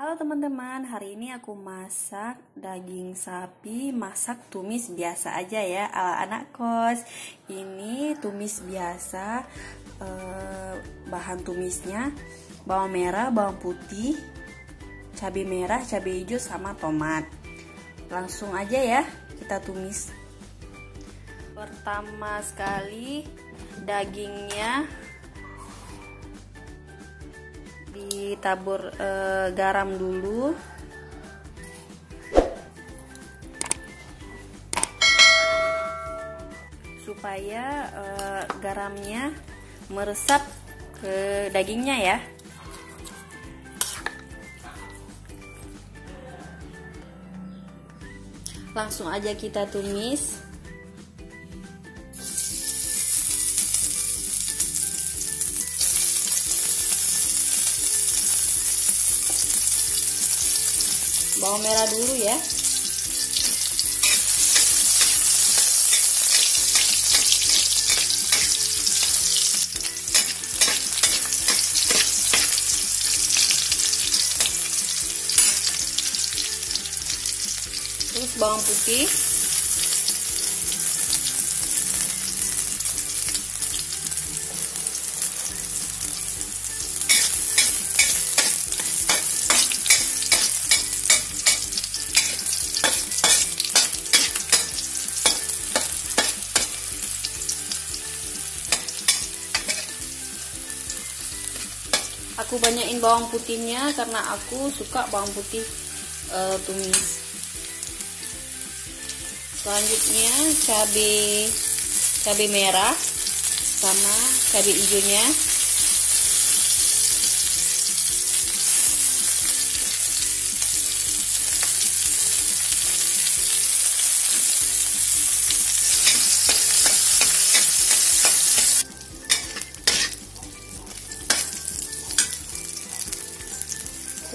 Halo teman-teman, hari ini aku masak daging sapi, masak tumis biasa aja ya, ala anak kos. Ini tumis biasa, bahan tumisnya bawang merah, bawang putih, cabai merah, cabai hijau, sama tomat. Langsung aja ya, kita tumis. Pertama sekali, dagingnya ditabur garam dulu, supaya garamnya meresap ke dagingnya ya. Langsung aja kita tumis. Bawang merah dulu ya. Terus bawang putih. Aku banyakin bawang putihnya karena aku suka bawang putih tumis. Selanjutnya cabai merah sama cabai hijaunya.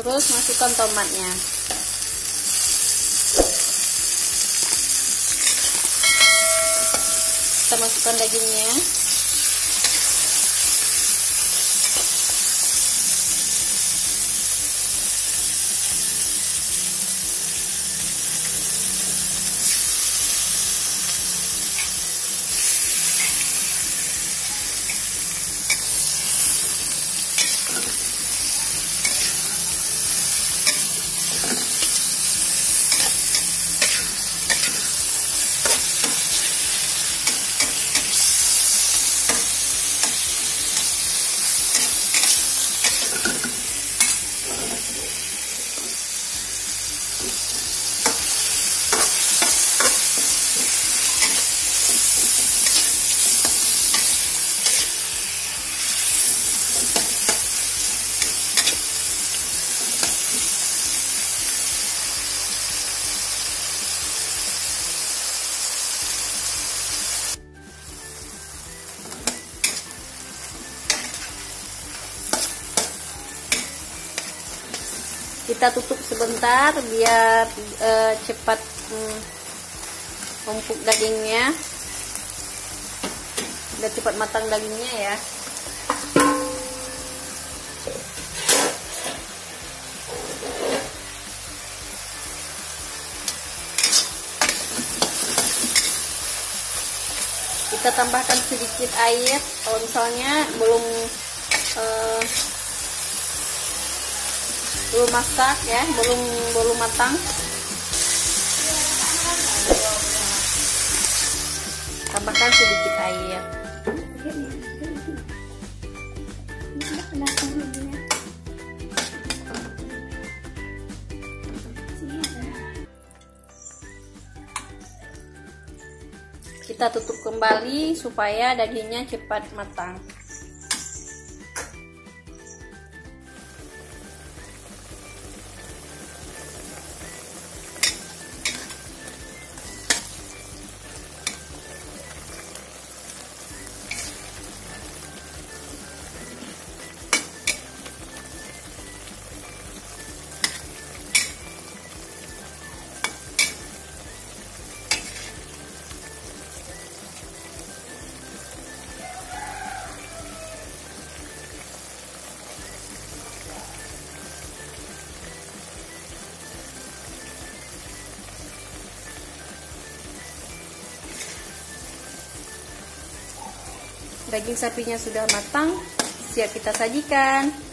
Terus masukkan tomatnya. Kita masukkan dagingnya. Kita tutup sebentar biar cepat empuk dagingnya, biar cepat matang dagingnya ya. Kita tambahkan sedikit air kalau misalnya belum masak ya, belum matang. Tambahkan sedikit air. Kita tutup kembali supaya dagingnya cepat matang. Daging sapinya sudah matang, siap kita sajikan.